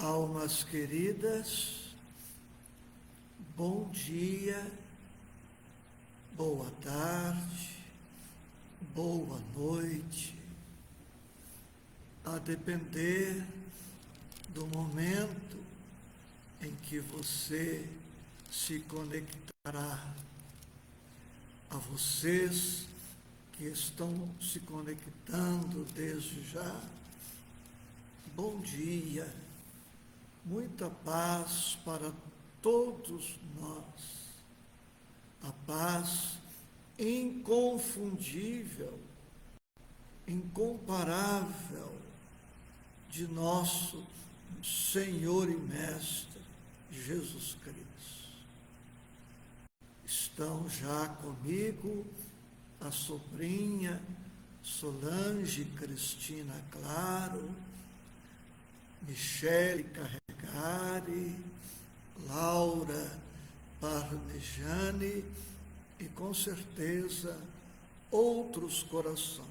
Almas queridas, bom dia, boa tarde, boa noite, a depender do momento em que você se conectará. A vocês que estão se conectando desde já, bom dia, muita paz para todos nós, a paz inconfundível, incomparável de nosso Senhor e Mestre Jesus Cristo. Estão já comigo a sobrinha Solange Cristina Claro, Michele Carregari, Laura Parmejane e, com certeza, outros corações.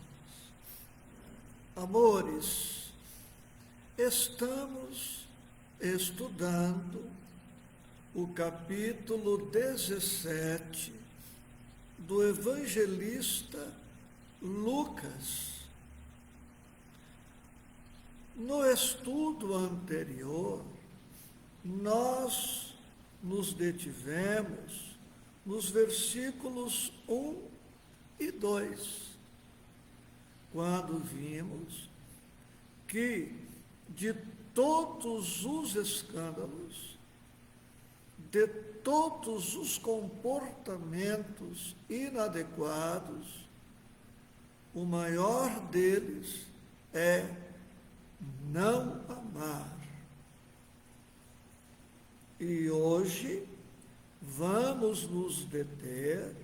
Amores, estamos estudando o capítulo 17 do evangelista Lucas. No estudo anterior, nós nos detivemos nos versículos 1 e 2, quando vimos que de todos os escândalos, de todos os comportamentos inadequados, o maior deles é não amar. E hoje vamos nos deter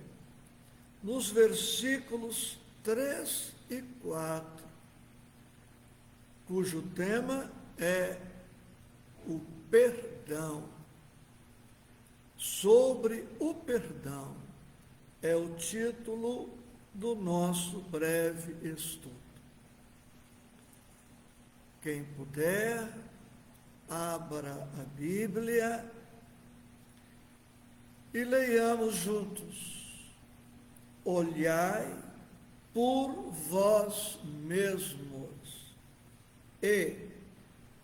nos versículos 3 e 4, cujo tema é o perdão. Sobre o perdão é o título do nosso breve estudo. Quem puder, abra a Bíblia e leiamos juntos. Olhai por vós mesmos, e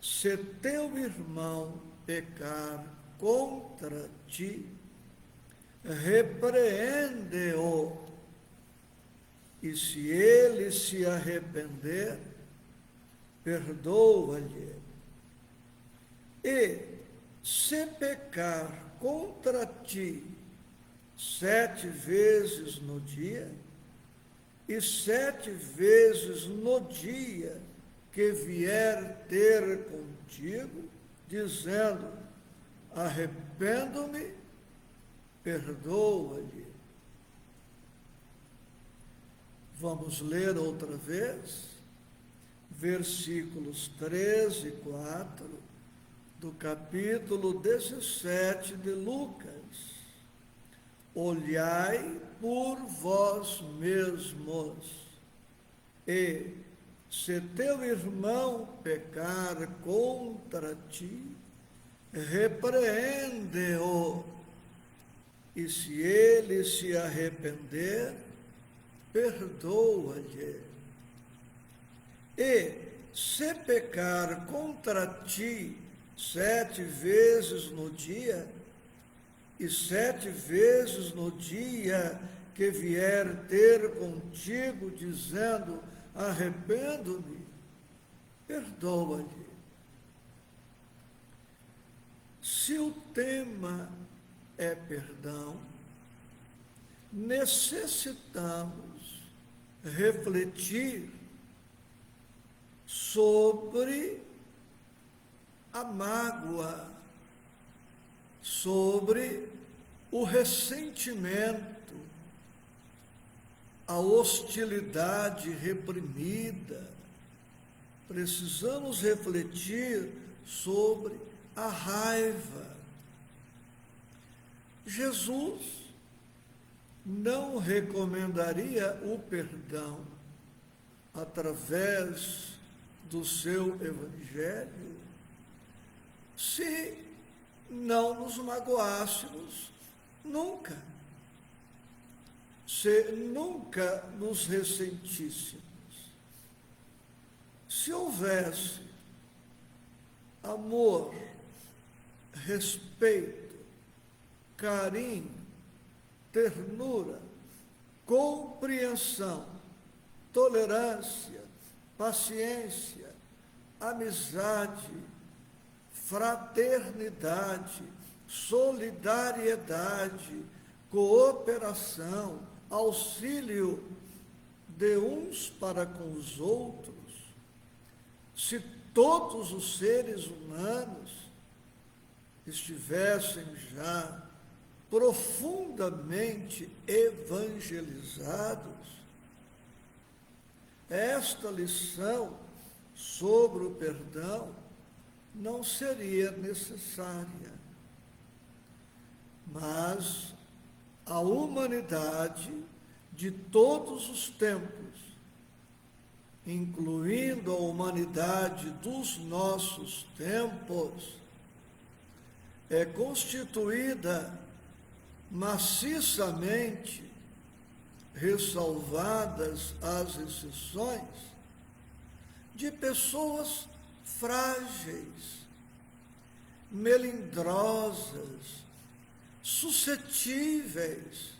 se teu irmão pecar contra ti, repreende-o, e se ele se arrepender, perdoa-lhe. E se pecar contra ti 7 vezes no dia, e 7 vezes no dia que vier ter contigo, dizendo: arrependo-me, perdoa-lhe. Vamos ler outra vez, versículos 3 e 4, do capítulo 17 de Lucas. Olhai por vós mesmos, e se teu irmão pecar contra ti, repreende-o, e se ele se arrepender, perdoa-lhe. E se pecar contra ti 7 vezes no dia, e 7 vezes no dia que vier ter contigo, dizendo: arrependo-me, perdoa-lhe. Se o tema é perdão, necessitamos refletir sobre a mágoa, sobre o ressentimento, a hostilidade reprimida. Precisamos refletir sobre a raiva. Jesus não recomendaria o perdão através do seu evangelho se não nos magoássemos nunca, se nunca nos ressentíssemos. Se houvesse amor, respeito, carinho, ternura, compreensão, tolerância, paciência, amizade, fraternidade, solidariedade, cooperação, auxílio de uns para com os outros, se todos os seres humanos estivessem já profundamente evangelizados, esta lição sobre o perdão não seria necessária. Mas a humanidade de todos os tempos, incluindo a humanidade dos nossos tempos, é constituída maciçamente, ressalvadas as exceções, de pessoas frágeis, melindrosas, suscetíveis,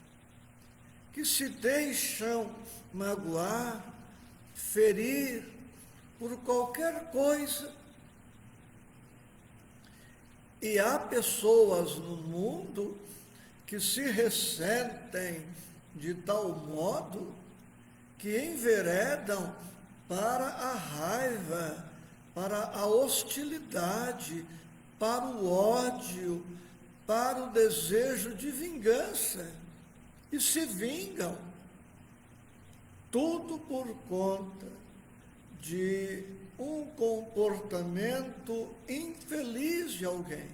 que se deixam magoar, ferir por qualquer coisa. E há pessoas no mundo que se ressentem de tal modo que enveredam para a raiva, para a hostilidade, para o ódio, para o desejo de vingança, e se vingam, tudo por conta de um comportamento infeliz de alguém.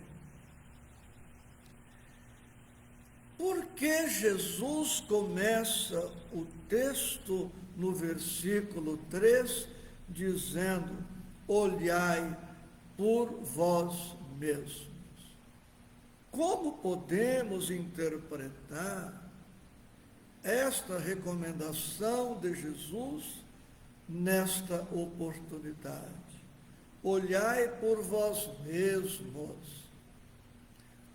Por que Jesus começa o texto no versículo 3 dizendo: olhai por vós mesmos? Como podemos interpretar esta recomendação de Jesus nesta oportunidade? Olhai por vós mesmos.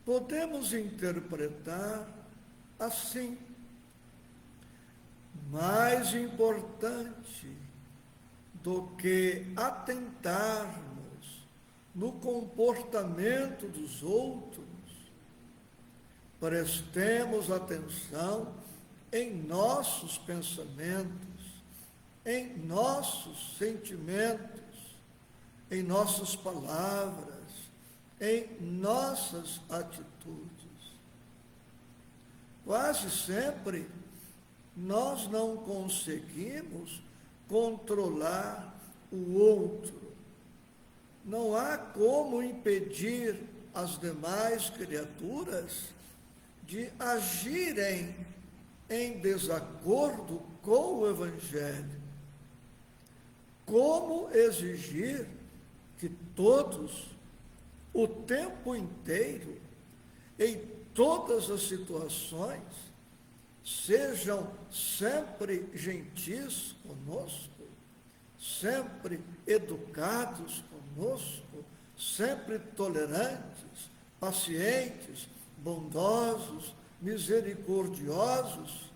Podemos interpretar assim: mais importante do que atentarmos no comportamento dos outros, prestemos atenção em nossos pensamentos, em nossos sentimentos, em nossas palavras, em nossas atitudes. Quase sempre nós não conseguimos controlar o outro. Não há como impedir as demais criaturas de agirem em desacordo com o Evangelho. Como exigir que todos, o tempo inteiro, em todas as situações, sejam sempre gentis conosco, sempre educados conosco, sempre tolerantes, pacientes, bondosos, misericordiosos,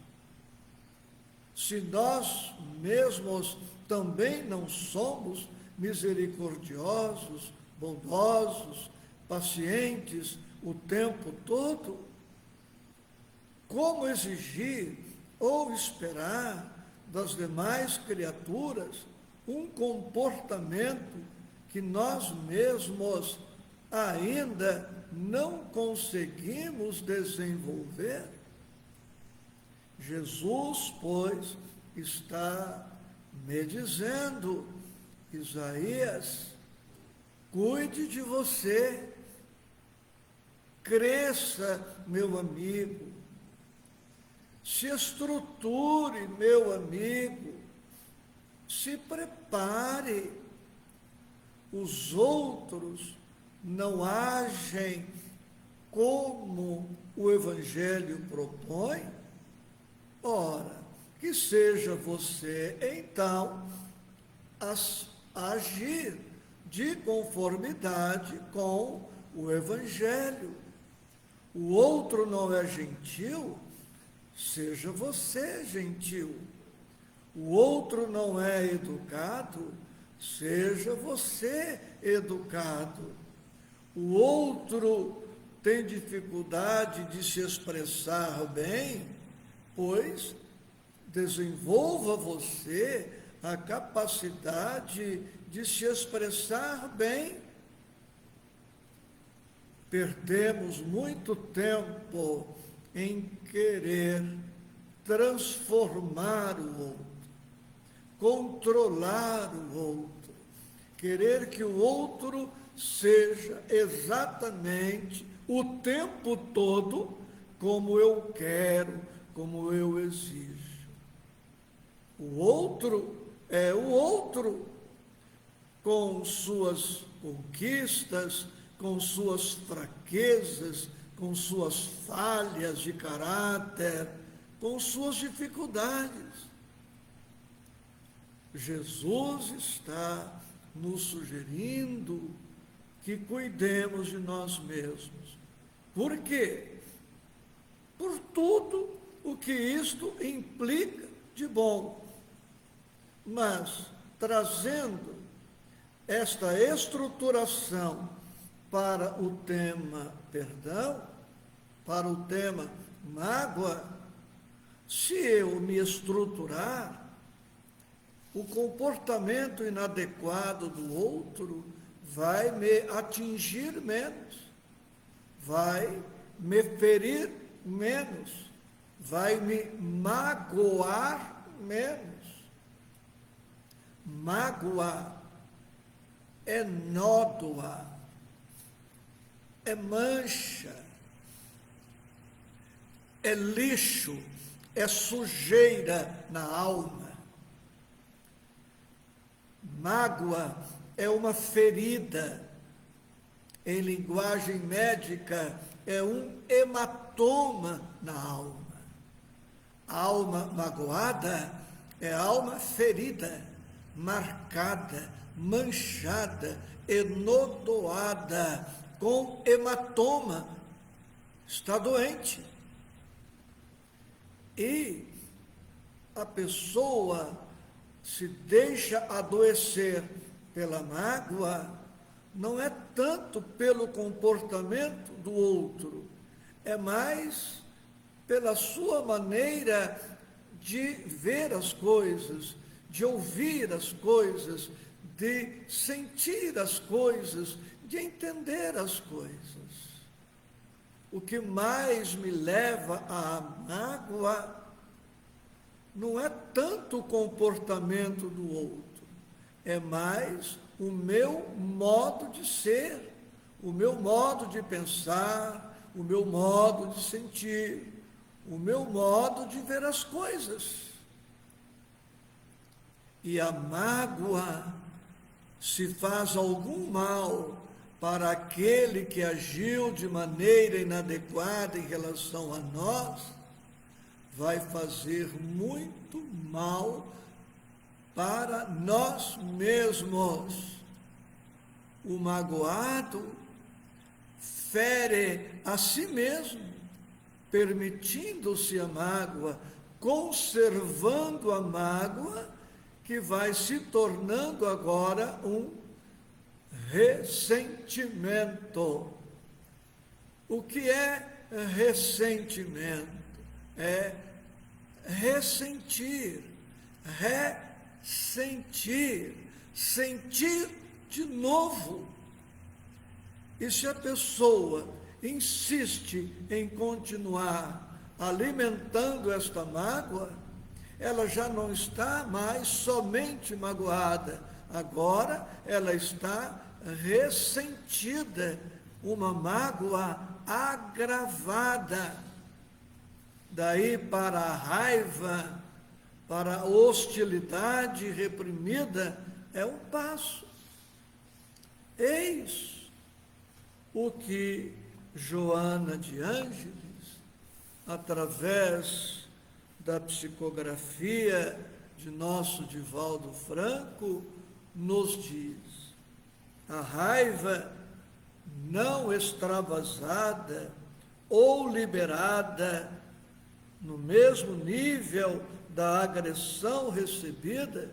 se nós mesmos também não somos misericordiosos, bondosos, pacientes o tempo todo? Como exigir ou esperar das demais criaturas um comportamento que nós mesmos ainda não conseguimos desenvolver? Jesus, pois, está me dizendo: Isaías, cuide de você, cresça, meu amigo, se estruture, meu amigo, se prepare. Os outros não agem como o Evangelho propõe, ora, que seja você, então, a agir de conformidade com o Evangelho. O outro não é gentil, seja você gentil. O outro não é educado, seja você educado. O outro tem dificuldade de se expressar bem, pois desenvolva você a capacidade de se expressar bem. Perdemos muito tempo em querer transformar o outro, controlar o outro, querer que o outro seja exatamente o tempo todo como eu quero, como eu exijo. O outro é o outro, com suas conquistas, com suas fraquezas, com suas falhas de caráter, com suas dificuldades. Jesus está nos sugerindo que cuidemos de nós mesmos. Por quê? Por tudo o que isto implica de bom. Mas, trazendo esta estruturação para o tema perdão, para o tema mágoa, se eu me estruturar, o comportamento inadequado do outro vai me atingir menos, vai me ferir menos, vai me magoar menos. Mágoa é nódoa, é mancha, é lixo, é sujeira na alma. Mágoa é uma ferida, em linguagem médica, é um hematoma na alma. A alma magoada é alma ferida, marcada, manchada, enodoada, com hematoma, está doente. E a pessoa se deixa adoecer pela mágoa, não é tanto pelo comportamento do outro, é mais pela sua maneira de ver as coisas, de ouvir as coisas, de sentir as coisas, de entender as coisas. O que mais me leva à mágoa não é tanto o comportamento do outro, é mais o meu modo de ser, o meu modo de pensar, o meu modo de sentir, o meu modo de ver as coisas. E a mágoa, se faz algum mal para aquele que agiu de maneira inadequada em relação a nós, vai fazer muito mal para nós mesmos. O magoado fere a si mesmo, permitindo-se a mágoa, conservando a mágoa, que vai se tornando agora um ressentimento. O que é ressentimento? É ressentir, sentir de novo. E se a pessoa insiste em continuar alimentando esta mágoa, ela já não está mais somente magoada, agora ela está ressentida, uma mágoa agravada. Daí para a raiva, para a hostilidade reprimida, é um passo. Eis o que Joana de Ângeles, através da psicografia de nosso Divaldo Franco, nos diz: a raiva não extravasada ou liberada no mesmo nível da agressão recebida,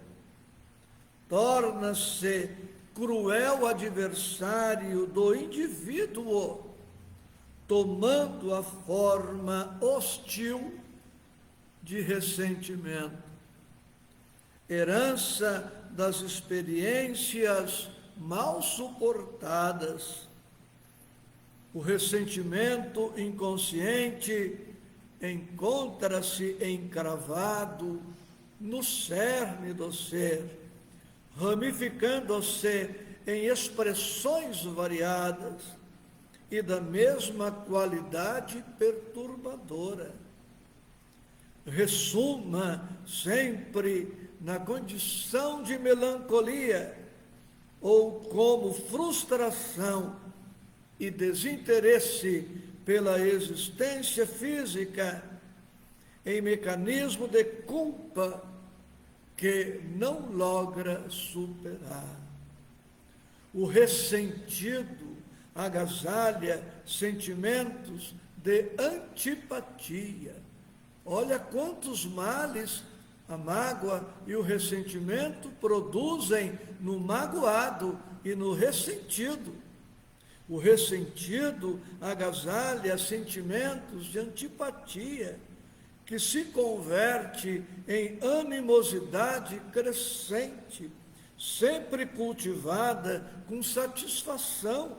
torna-se cruel adversário do indivíduo, tomando a forma hostil de ressentimento, herança das experiências mal suportadas. O ressentimento inconsciente encontra-se encravado no cerne do ser, ramificando-se em expressões variadas e da mesma qualidade perturbadora. Ressuma sempre na condição de melancolia ou como frustração e desinteresse pela existência física, em mecanismo de culpa que não logra superar. O ressentido agasalha sentimentos de antipatia. Olha quantos males a mágoa e o ressentimento produzem no magoado e no ressentido. O ressentido agasalha sentimentos de antipatia, que se converte em animosidade crescente, sempre cultivada com satisfação,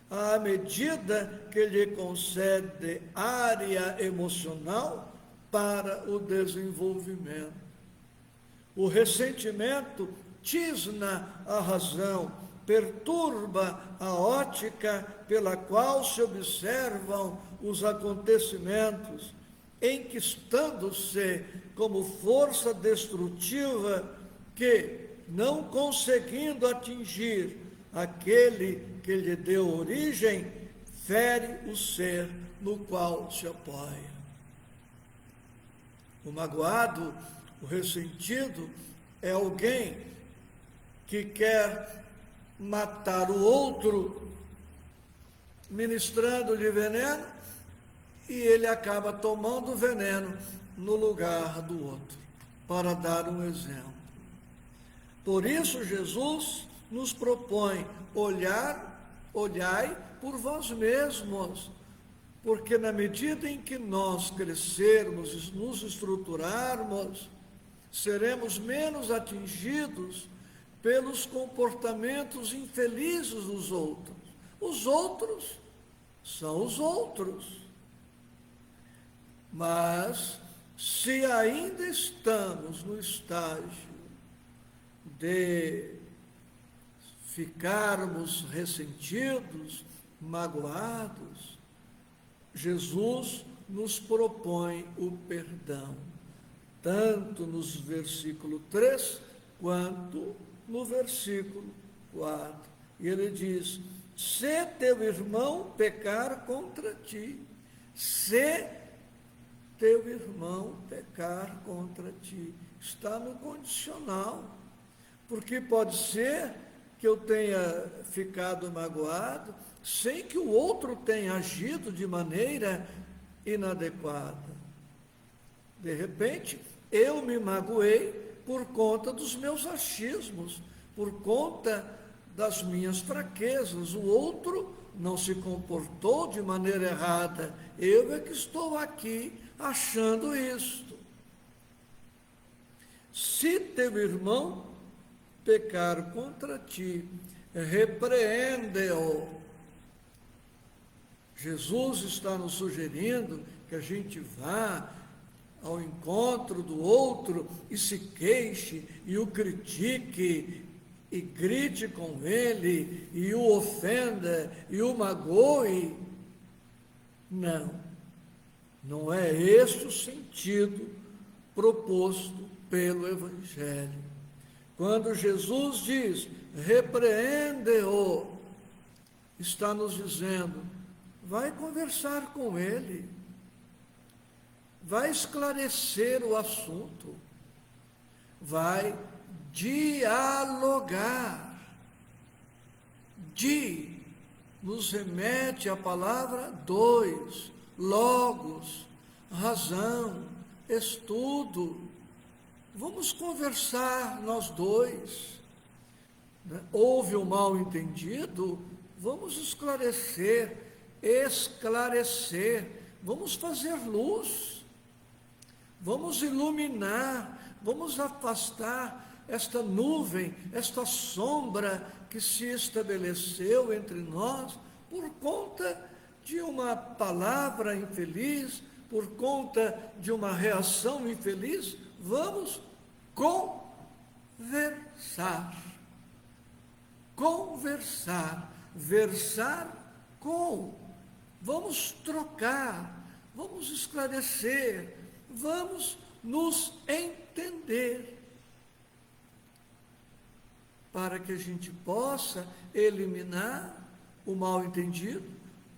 à medida que lhe concede área emocional para o desenvolvimento. O ressentimento tisna a razão, perturba a ótica pela qual se observam os acontecimentos, enquistando-se como força destrutiva que, não conseguindo atingir aquele que lhe deu origem, fere o ser no qual se apoia. O magoado, o ressentido, é alguém que quer matar o outro, ministrando-lhe veneno, e ele acaba tomando veneno no lugar do outro, para dar um exemplo. Por isso Jesus nos propõe olhai por vós mesmos, porque na medida em que nós crescermos e nos estruturarmos, seremos menos atingidos pelos comportamentos infelizes dos outros. Os outros são os outros. Mas, se ainda estamos no estágio de ficarmos ressentidos, magoados, Jesus nos propõe o perdão, tanto nos versículo 3 quanto no versículo 4. E ele diz: se teu irmão pecar contra ti, se teu irmão pecar contra ti, está no condicional, porque pode ser que eu tenha ficado magoado sem que o outro tenha agido de maneira inadequada. De repente, eu me magoei por conta dos meus achismos, por conta das minhas fraquezas. O outro não se comportou de maneira errada. Eu é que estou aqui achando isto. Se teu irmão pecar contra ti, repreende-o. Jesus está nos sugerindo que a gente vá ao encontro do outro e se queixe, e o critique, e grite com ele, e o ofenda, e o magoe. Não, não é este o sentido proposto pelo Evangelho. Quando Jesus diz, repreende-o, está nos dizendo: vai conversar com ele, vai esclarecer o assunto, vai dialogar. Nos remete a palavra dois, logos, razão, estudo. Vamos conversar nós dois. Houve um mal-entendido, vamos esclarecer, vamos fazer luz, vamos iluminar, vamos afastar esta nuvem, esta sombra que se estabeleceu entre nós por conta de uma palavra infeliz, por conta de uma reação infeliz. Vamos conversar, versar com, vamos trocar, vamos esclarecer, vamos nos entender, para que a gente possa eliminar o mal-entendido,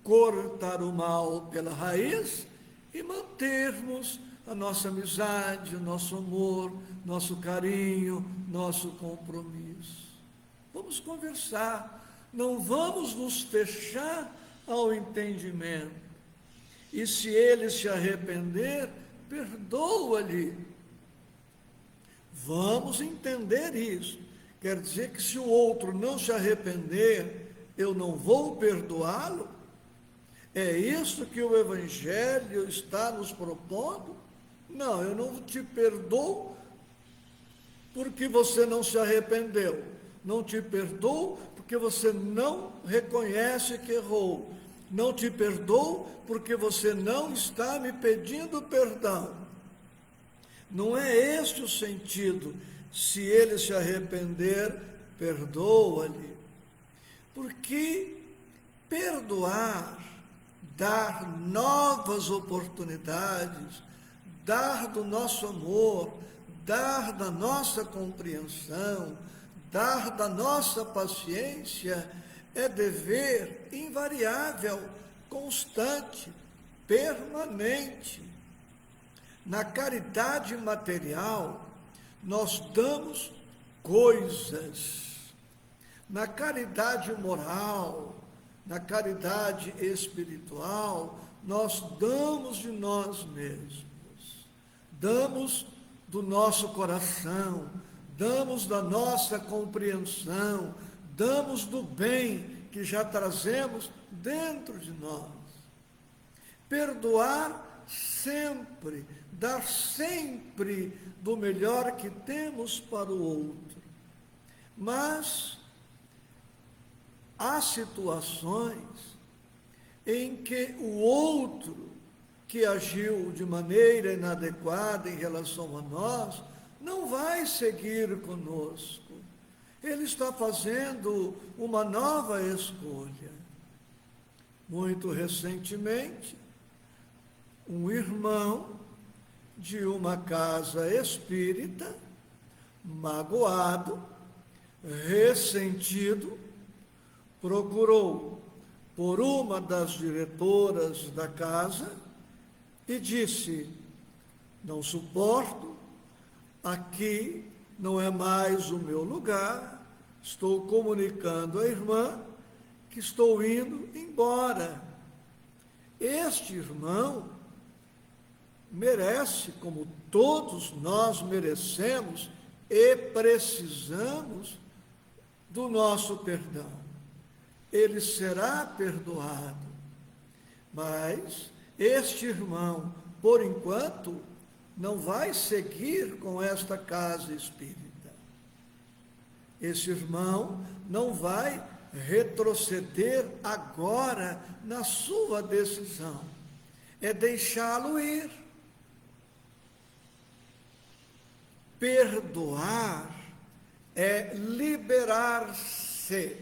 cortar o mal pela raiz e mantermos a nossa amizade, o nosso amor, nosso carinho, nosso compromisso. Vamos conversar, não vamos nos fechar ao entendimento. E se ele se arrepender, perdoa-lhe. Vamos entender isso. Quer dizer que se o outro não se arrepender, eu não vou perdoá-lo? É isso que o Evangelho está nos propondo? Não, eu não te perdoo porque você não se arrependeu. Não te perdoo porque você não reconhece que errou. Não te perdoo porque você não está me pedindo perdão. Não é este o sentido. Se ele se arrepender, perdoa-lhe. Porque perdoar, dar novas oportunidades, dar do nosso amor, dar da nossa compreensão, dar da nossa paciência, é dever invariável, constante, permanente. Na caridade material, nós damos coisas. Na caridade moral, na caridade espiritual, nós damos de nós mesmos. Damos do nosso coração, damos da nossa compreensão, damos do bem que já trazemos dentro de nós. Perdoar sempre, dar sempre do melhor que temos para o outro. Mas há situações em que o outro que agiu de maneira inadequada em relação a nós não vai seguir conosco. Ele está fazendo uma nova escolha. Muito recentemente, um irmão de uma casa espírita, magoado, ressentido, procurou por uma das diretoras da casa e disse: não suporto, aqui não é mais o meu lugar, estou comunicando à irmã que estou indo embora. Este irmão merece, como todos nós merecemos e precisamos do nosso perdão. Ele será perdoado, mas este irmão, por enquanto, não vai seguir com esta casa espírita. Esse irmão não vai retroceder agora na sua decisão. É deixá-lo ir. Perdoar é liberar-se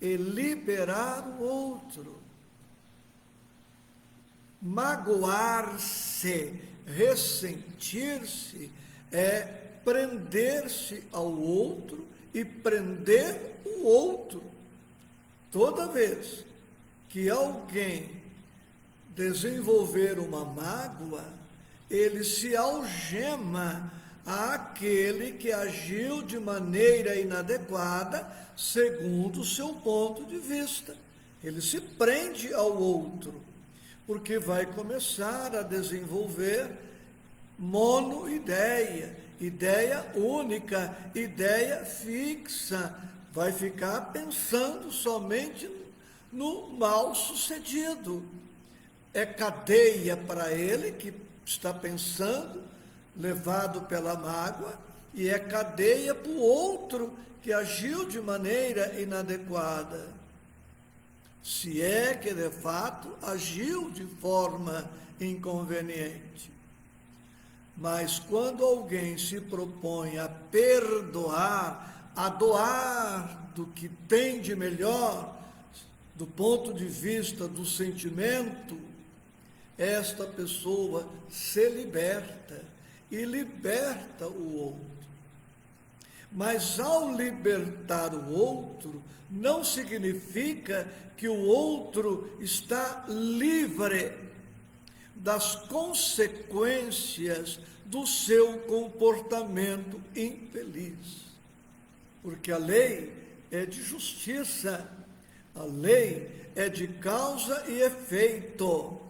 e liberar o outro. Magoar-se, ressentir-se, é prender-se ao outro e prender o outro. Toda vez que alguém desenvolver uma mágoa, ele se algema àquele que agiu de maneira inadequada, segundo o seu ponto de vista. Ele se prende ao outro, porque vai começar a desenvolver monoideia, ideia única, ideia fixa, vai ficar pensando somente no mal sucedido. É cadeia para ele que está pensando, levado pela mágoa, e é cadeia para o outro que agiu de maneira inadequada. Se é que de fato agiu de forma inconveniente. Mas quando alguém se propõe a perdoar, a doar do que tem de melhor, do ponto de vista do sentimento, esta pessoa se liberta e liberta o outro. Mas ao libertar o outro, não significa que o outro está livre das consequências do seu comportamento infeliz. Porque a lei é de justiça, a lei é de causa e efeito.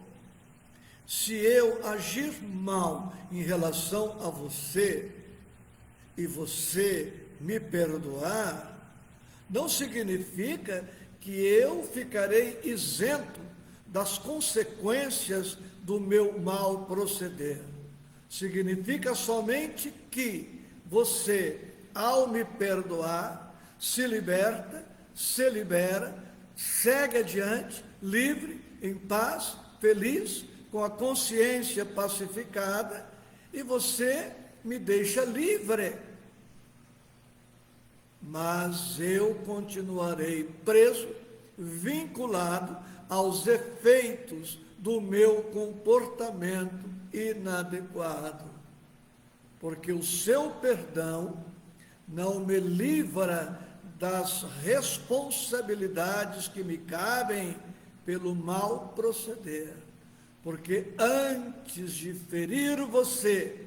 Se eu agir mal em relação a você e você me perdoar, não significa que eu ficarei isento das consequências do meu mal proceder. Significa somente que você, ao me perdoar, se liberta, se libera, segue adiante, livre, em paz, feliz, com a consciência pacificada, e você me deixa livre. Mas eu continuarei preso, vinculado aos efeitos do meu comportamento inadequado. Porque o seu perdão não me livra das responsabilidades que me cabem pelo mal proceder. Porque antes de ferir você,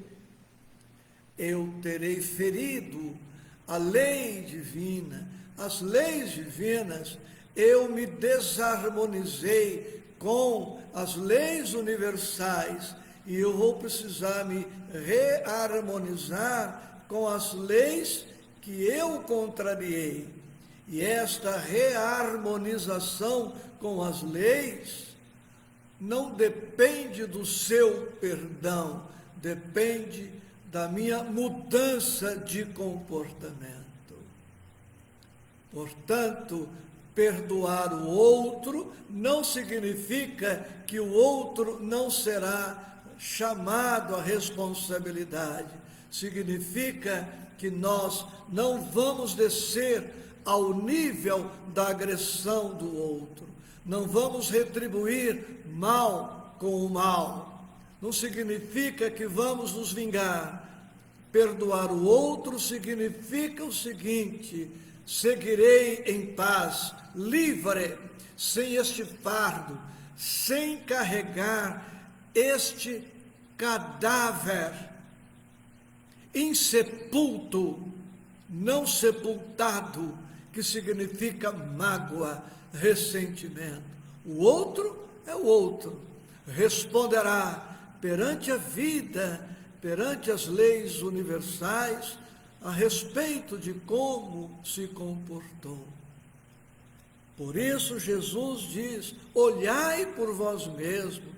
eu terei ferido a lei divina, as leis divinas. Eu me desarmonizei com as leis universais e eu vou precisar me reharmonizar com as leis que eu contrariei. E esta reharmonização com as leis não depende do seu perdão, depende da minha mudança de comportamento. Portanto, perdoar o outro não significa que o outro não será chamado à responsabilidade. Significa que nós não vamos descer ao nível da agressão do outro. Não vamos retribuir mal com o mal. Não significa que vamos nos vingar. Perdoar o outro significa o seguinte: seguirei em paz, livre, sem este fardo, sem carregar este cadáver insepulto, não sepultado, que significa mágoa, ressentimento. O outro é o outro, responderá perante a vida, perante as leis universais, a respeito de como se comportou. Por isso Jesus diz: olhai por vós mesmos,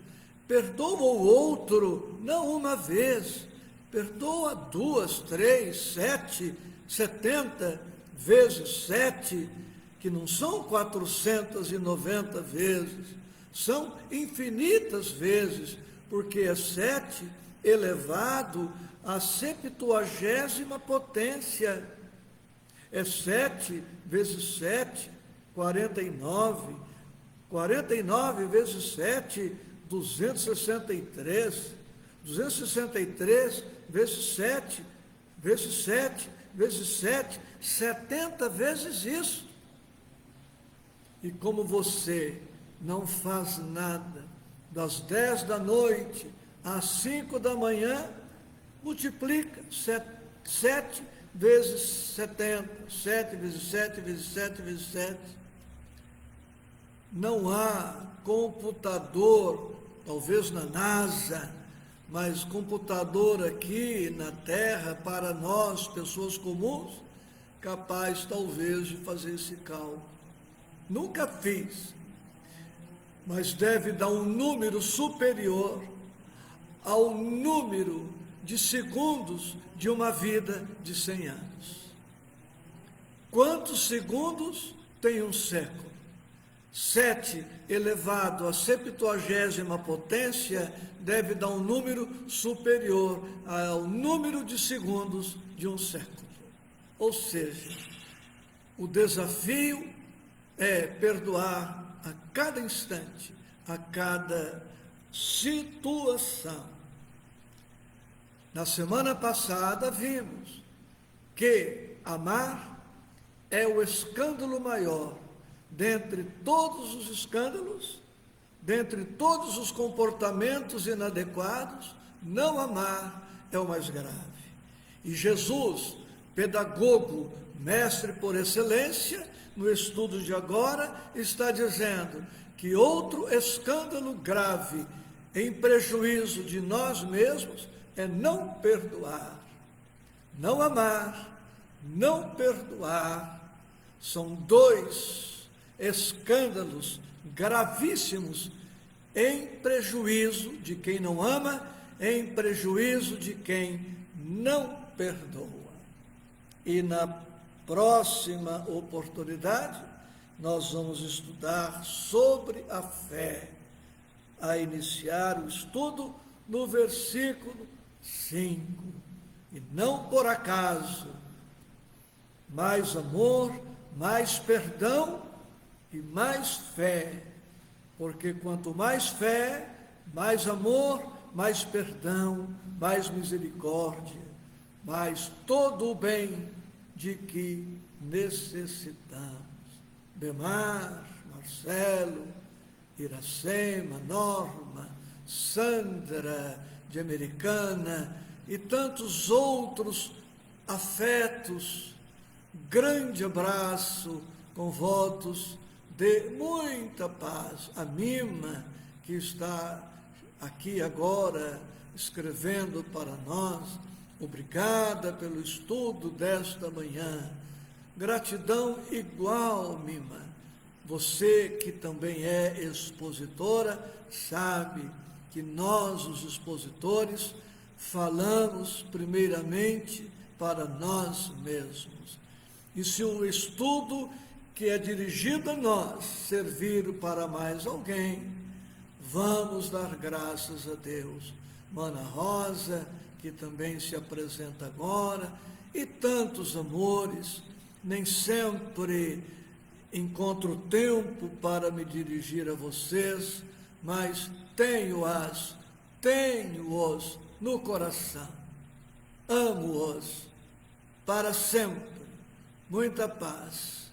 perdoa o outro, não uma vez, perdoa 2, 3, 7, 70 vezes 7, que não são 490 vezes, são infinitas vezes, porque é 7 elevado à 70ª potência. É 7 vezes 7, 49. 49 vezes 7, 263. 263 vezes 7, vezes 7, vezes 7, 70 vezes isso. E como você não faz nada das 10 da noite às 5 da manhã, multiplica 7 vezes 70, 7 vezes 7 vezes 7 vezes 7. Não há computador, talvez na NASA, mas computador aqui na Terra, para nós, pessoas comuns, capaz talvez de fazer esse cálculo. Nunca fiz, mas deve dar um número superior ao número de segundos de uma vida de 100 anos. Quantos segundos tem um século? 7 elevado à 70ª potência deve dar um número superior ao número de segundos de um século. Ou seja, o desafio é perdoar a cada instante, a cada situação. Na semana passada vimos que amar é o escândalo maior. Dentre todos os escândalos, dentre todos os comportamentos inadequados, não amar é o mais grave. E Jesus, pedagogo, mestre por excelência, no estudo de agora, está dizendo que outro escândalo grave em prejuízo de nós mesmos é não perdoar. Não amar, não perdoar, são dois escândalos gravíssimos em prejuízo de quem não ama, em prejuízo de quem não perdoa. E na próxima oportunidade, nós vamos estudar sobre a fé, a iniciar o estudo no versículo 5. E não por acaso, mais amor, mais perdão e mais fé, porque quanto mais fé, mais amor, mais perdão, mais misericórdia, mais todo o bem de que necessitamos. Bemar, Marcelo, Iracema, Norma, Sandra, de Americana e tantos outros afetos, grande abraço com votos de muita paz. A Mima, que está aqui agora escrevendo para nós, obrigada pelo estudo desta manhã. Gratidão igual, Mima. Você que também é expositora, sabe que nós, os expositores, falamos primeiramente para nós mesmos. E se o estudo que é dirigido a nós servir para mais alguém, vamos dar graças a Deus. Mana Rosa, que também se apresenta agora, e tantos amores, nem sempre encontro tempo para me dirigir a vocês, mas tenho-os no coração, amo-os para sempre. Muita paz.